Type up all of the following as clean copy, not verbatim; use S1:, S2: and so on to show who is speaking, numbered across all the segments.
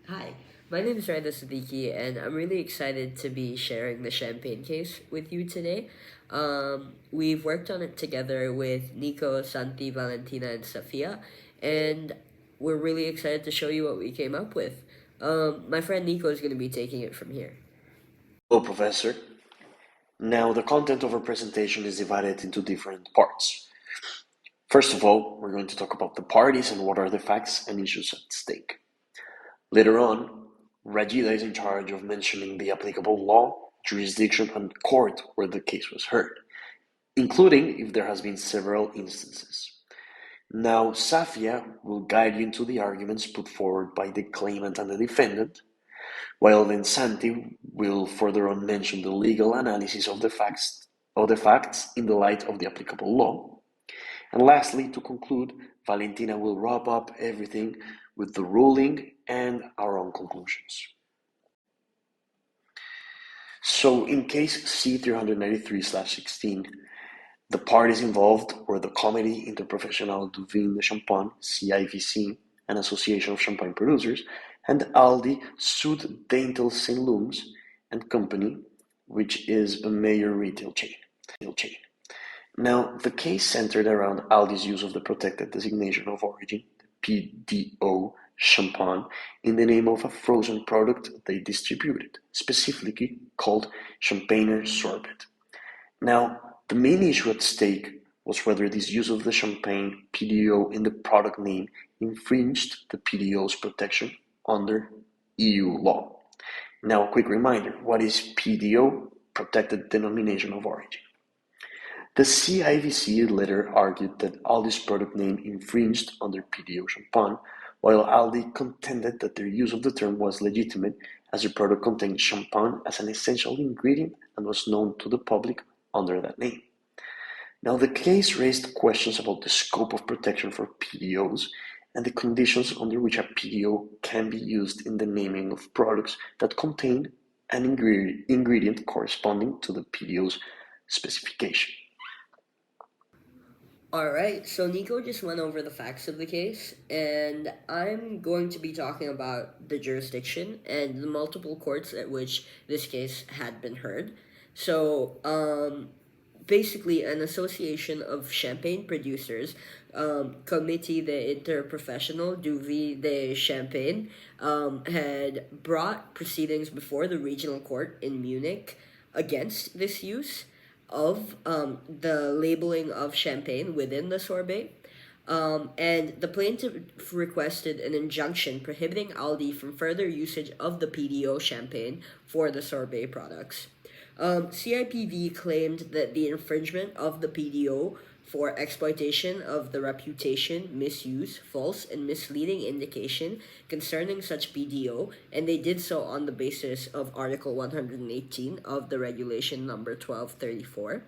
S1: Hi, my name is Raida Siddiqui, and I'm really excited to be sharing the champagne case with you today. We've worked on it together with Nico, Santi, Valentina, and Safia, and we're really excited to show you what we came up with. My friend Nico is going to be taking it from here.
S2: Hello, Professor. Now, the content of our presentation is divided into different parts. First of all, we're going to talk about the parties and what are the facts and issues at stake. Later on, Rajida is in charge of mentioning the applicable law, jurisdiction, and court where the case was heard, including if there has been several instances. Now, Safia will guide you into the arguments put forward by the claimant and the defendant, while then Santi will further on mention the legal analysis of the facts in the light of the applicable law. And lastly, to conclude, Valentina will wrap up everything with the ruling and our own conclusions. So in case C393/16, the parties involved were the Comité Interprofessionnel du Vin de Champagne, CIVC, an association of champagne producers, and Aldi sued Daintel St. Lumes and Company, which is a major retail chain. Now, the case centered around Aldi's use of the protected designation of origin, PDO, champagne, in the name of a frozen product they distributed, specifically called Champagner Sorbet. Now, the main issue at stake was whether this use of the champagne PDO in the product name infringed the PDO's protection under EU law. Now, a quick reminder, what is PDO? Protected Denomination of Origin. The CIVC later argued that Aldi's product name infringed under PDO champagne, while Aldi contended that their use of the term was legitimate as the product contained champagne as an essential ingredient and was known to the public under that name. Now, the case raised questions about the scope of protection for PDOs and the conditions under which a PDO can be used in the naming of products that contain an ingredient corresponding to the PDO's specification.
S1: Alright, so Nico just went over the facts of the case, and I'm going to be talking about the jurisdiction and the multiple courts at which this case had been heard. So, basically, an association of champagne producers, Comité de Interprofessional du Vin de Champagne, had brought proceedings before the regional court in Munich against this use of the labeling of champagne within the sorbet. And the plaintiff requested an injunction prohibiting Aldi from further usage of the PDO champagne for the sorbet products. CIPV claimed that the infringement of the PDO for exploitation of the reputation, misuse, false, and misleading indication concerning such PDO, and they did so on the basis of Article 118 of the Regulation Number 1234.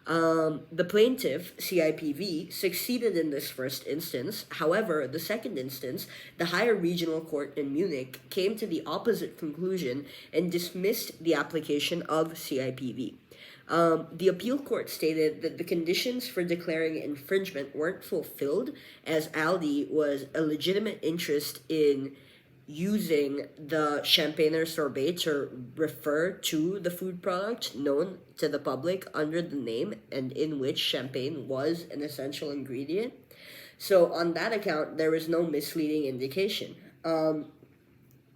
S1: The plaintiff, CIPV, succeeded in this first instance. However, the second instance, the higher regional court in Munich, came to the opposite conclusion and dismissed the application of CIPV. The appeal court stated that the conditions for declaring infringement weren't fulfilled, as Aldi was a legitimate interest in using the Champagner sorbet to refer to the food product known to the public under the name and in which champagne was an essential ingredient. So, on that account, there was no misleading indication.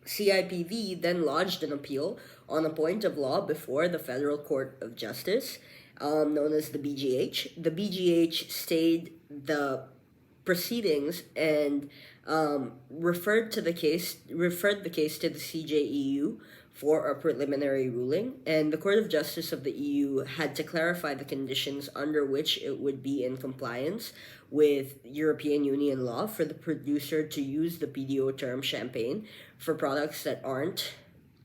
S1: CIPV then lodged an appeal on a point of law before the Federal Court of Justice, known as the BGH. The BGH stayed the proceedings and referred the case to the CJEU for a preliminary ruling, and the Court of Justice of the EU had to clarify the conditions under which it would be in compliance with European Union law for the producer to use the PDO term champagne for products that aren't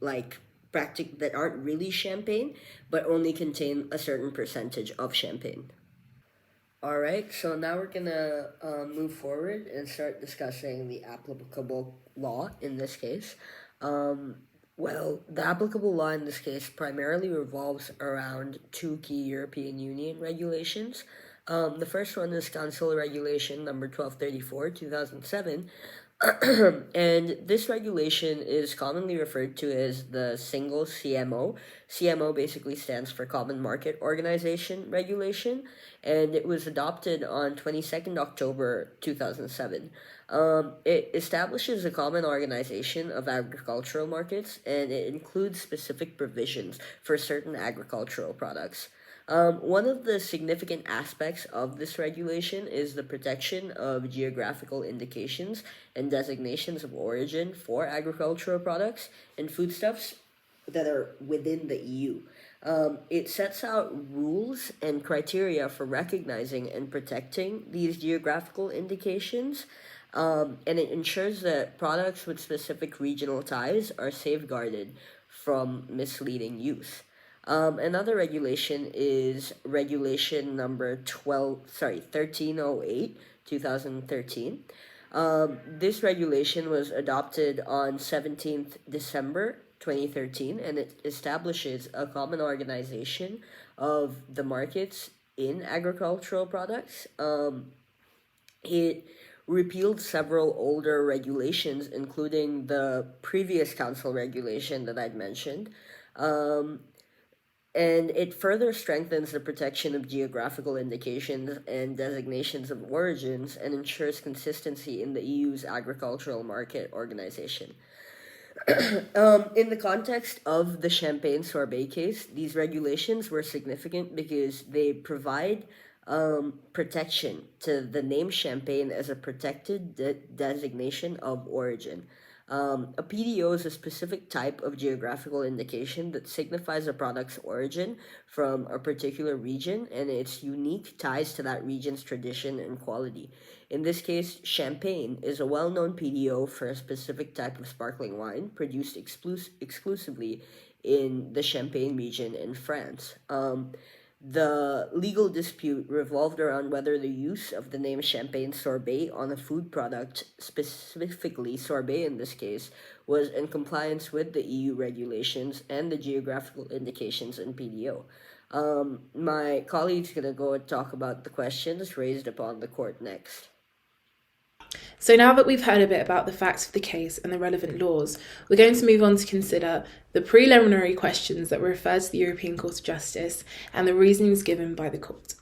S1: like that aren't really champagne but only contain a certain percentage of champagne. All right, so now we're gonna move forward and start discussing the applicable law in this case. Um, the applicable law in this case primarily revolves around two key European Union regulations. The first one is Council Regulation number 1234, 2007, And this regulation is commonly referred to as the single CMO. CMO basically stands for Common Market Organization Regulation, and it was adopted on 22nd October 2007. It establishes a common organization of agricultural markets, and it includes specific provisions for certain agricultural products. One of the significant aspects of this regulation is the protection of geographical indications and designations of origin for agricultural products and foodstuffs that are within the EU. It sets out rules and criteria for recognizing and protecting these geographical indications, and it ensures that products with specific regional ties are safeguarded from misleading use. Another regulation is regulation number 1308, 2013. This regulation was adopted on 17th December 2013, and it establishes a common organization of the markets in agricultural products. It repealed several older regulations, including the previous council regulation that I'd mentioned. And it further strengthens the protection of geographical indications and designations of origins and ensures consistency in the EU's agricultural market organization. In the context of the Champagne sorbet case, these regulations were significant because they provide protection to the name Champagne as a protected designation of origin. A PDO is a specific type of geographical indication that signifies a product's origin from a particular region and its unique ties to that region's tradition and quality. In this case, Champagne is a well-known PDO for a specific type of sparkling wine produced exclusively in the Champagne region in France. The legal dispute revolved around whether the use of the name Champagne sorbet on a food product, specifically sorbet in this case, was in compliance with the EU regulations and the geographical indications in PDO. My colleague's going to go and talk about the questions raised upon the court next.
S3: So now that we've heard a bit about the facts of the case and the relevant laws, we're going to move on to consider the preliminary questions that were referred to the European Court of Justice and the reasonings given by the court.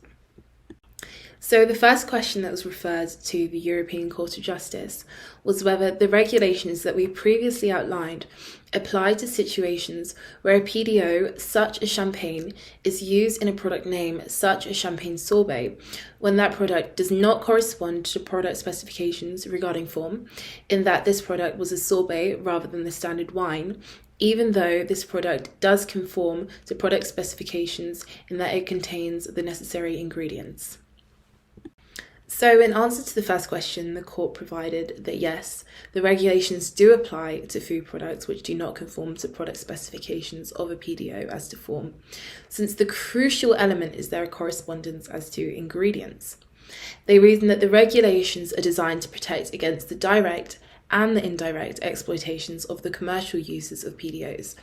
S3: So the first question that was referred to the European Court of Justice was whether the regulations that we previously outlined apply to situations where a PDO, such as Champagne, is used in a product name, such as Champagne sorbet, when that product does not correspond to product specifications regarding form, in that this product was a sorbet rather than the standard wine, even though this product does conform to product specifications in that it contains the necessary ingredients. So in answer to the first question, the court provided that yes, the regulations do apply to food products which do not conform to product specifications of a PDO as to form, since the crucial element is their correspondence as to ingredients. They reason that the regulations are designed to protect against the direct and the indirect exploitations of the commercial uses of PDOs.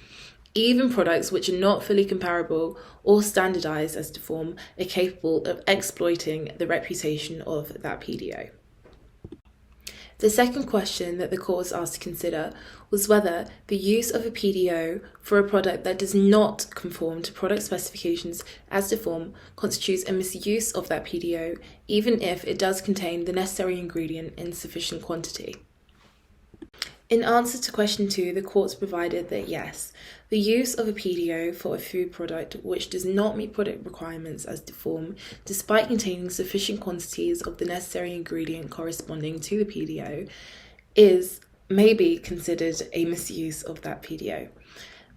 S3: Even products which are not fully comparable or standardized as to form are capable of exploiting the reputation of that PDO. The second question that the court was asked to consider was whether the use of a PDO for a product that does not conform to product specifications as to form constitutes a misuse of that PDO, even if it does contain the necessary ingredient in sufficient quantity. In answer to question 2, the courts provided that yes, the use of a PDO for a food product which does not meet product requirements as to form, despite containing sufficient quantities of the necessary ingredient corresponding to the PDO, may be considered a misuse of that PDO.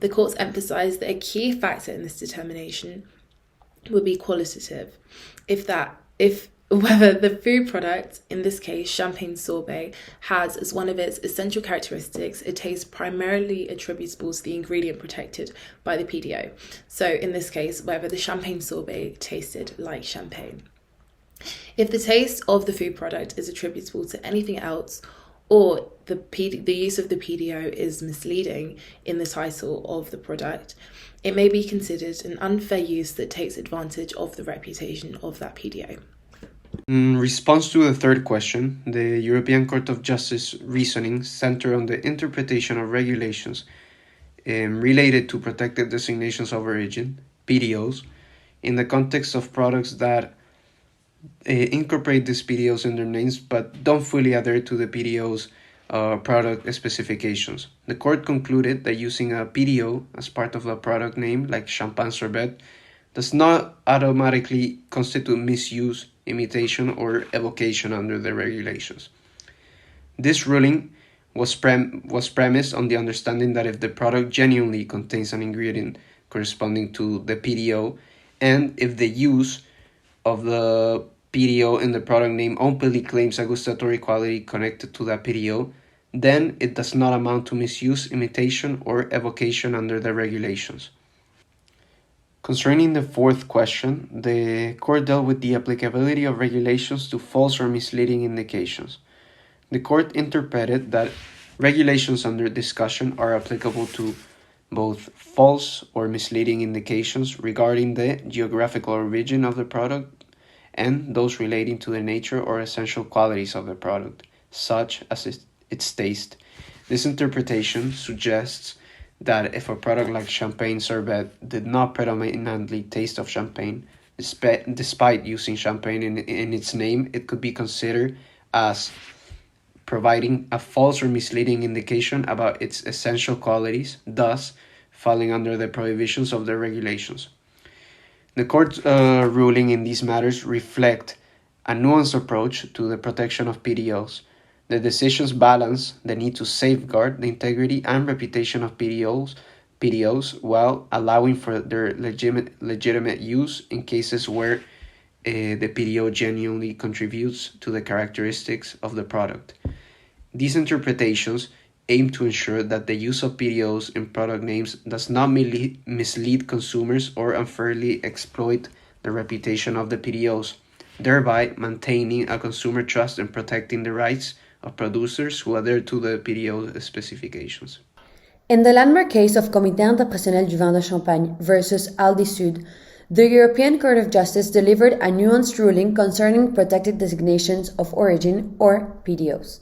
S3: The courts emphasised that a key factor in this determination would be qualitative, whether the food product, in this case Champagne sorbet, has as one of its essential characteristics a taste primarily attributable to the ingredient protected by the PDO. So in this case, whether the Champagne sorbet tasted like champagne. If the taste of the food product is attributable to anything else, or the use of the PDO is misleading in the title of the product, it may be considered an unfair use that takes advantage of the reputation of that PDO.
S4: In response to the third question, the European Court of Justice reasoning center on the interpretation of regulations related to protected designations of origin, PDOs, in the context of products that incorporate these PDOs in their names but don't fully adhere to the PDO's product specifications. The court concluded that using a PDO as part of a product name, like champagne sorbet, does not automatically constitute misuse, imitation, or evocation under the regulations. This ruling was premised on the understanding that if the product genuinely contains an ingredient corresponding to the PDO, and if the use of the PDO in the product name openly claims a gustatory quality connected to that PDO, then it does not amount to misuse, imitation, or evocation under the regulations. Concerning the fourth question, the court dealt with the applicability of regulations to false or misleading indications. The court interpreted that regulations under discussion are applicable to both false or misleading indications regarding the geographical origin of the product and those relating to the nature or essential qualities of the product, such as its taste. This interpretation suggests that if a product like champagne sorbet did not predominantly taste of champagne, despite using champagne in its name, it could be considered as providing a false or misleading indication about its essential qualities, thus falling under the prohibitions of the regulations. The court's ruling in these matters reflect a nuanced approach to the protection of PDOs. The decisions balance the need to safeguard the integrity and reputation of PDOs while allowing for their legitimate use in cases where the PDO genuinely contributes to the characteristics of the product. These interpretations aim to ensure that the use of PDOs in product names does not mislead consumers or unfairly exploit the reputation of the PDOs, thereby maintaining a consumer trust and protecting the rights of producers who adhere to the PDO specifications.
S5: In the landmark case of Comité Interprofessionnel du Vin de Champagne versus Aldi Sud, the European Court of Justice delivered a nuanced ruling concerning protected designations of origin, or PDOs.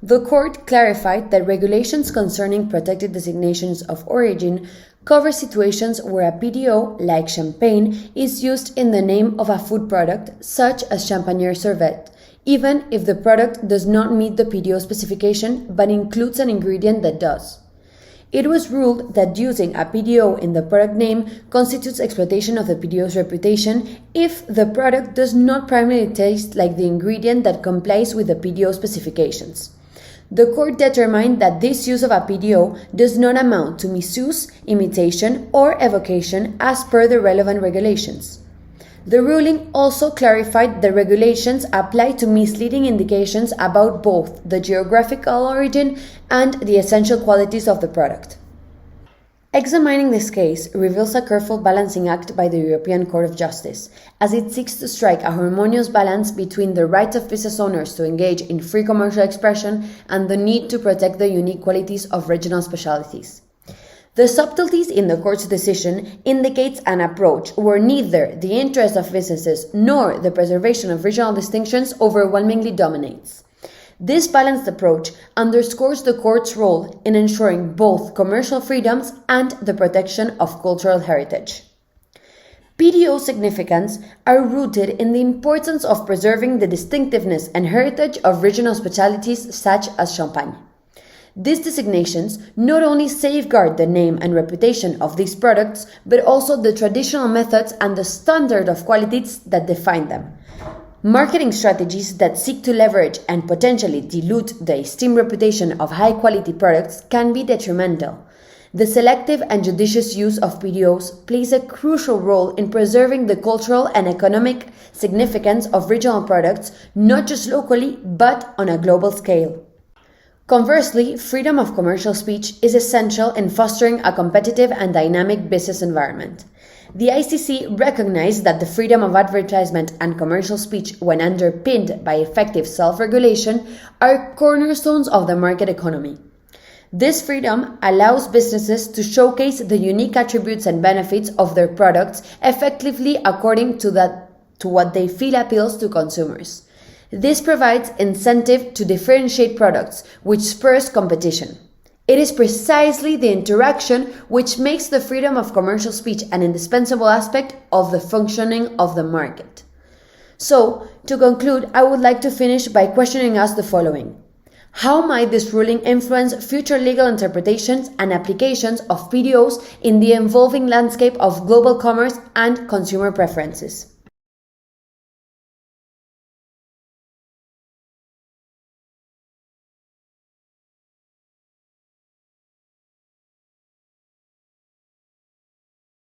S5: The court clarified that regulations concerning protected designations of origin cover situations where a PDO, like champagne, is used in the name of a food product, such as Champagne sorbet, even if the product does not meet the PDO specification but includes an ingredient that does. It was ruled that using a PDO in the product name constitutes exploitation of the PDO's reputation if the product does not primarily taste like the ingredient that complies with the PDO specifications. The court determined that this use of a PDO does not amount to misuse, imitation, or evocation as per the relevant regulations. The ruling also clarified the regulations apply to misleading indications about both the geographical origin and the essential qualities of the product. Examining this case reveals a careful balancing act by the European Court of Justice, as it seeks to strike a harmonious balance between the rights of business owners to engage in free commercial expression and the need to protect the unique qualities of regional specialties. The subtleties in the court's decision indicates an approach where neither the interest of businesses nor the preservation of regional distinctions overwhelmingly dominates. This balanced approach underscores the court's role in ensuring both commercial freedoms and the protection of cultural heritage. PDO significance are rooted in the importance of preserving the distinctiveness and heritage of regional specialties such as Champagne. These designations not only safeguard the name and reputation of these products, but also the traditional methods and the standard of qualities that define them. Marketing strategies that seek to leverage and potentially dilute the esteemed reputation of high-quality products can be detrimental. The selective and judicious use of PDOs plays a crucial role in preserving the cultural and economic significance of regional products, not just locally, but on a global scale. Conversely, freedom of commercial speech is essential in fostering a competitive and dynamic business environment. The ICC recognized that the freedom of advertisement and commercial speech, when underpinned by effective self-regulation, are cornerstones of the market economy. This freedom allows businesses to showcase the unique attributes and benefits of their products effectively according to to what they feel appeals to consumers. This provides incentive to differentiate products, which spurs competition. It is precisely the interaction which makes the freedom of commercial speech an indispensable aspect of the functioning of the market. So, to conclude, I would like to finish by questioning us the following. How might this ruling influence future legal interpretations and applications of PDOs in the evolving landscape of global commerce and consumer preferences?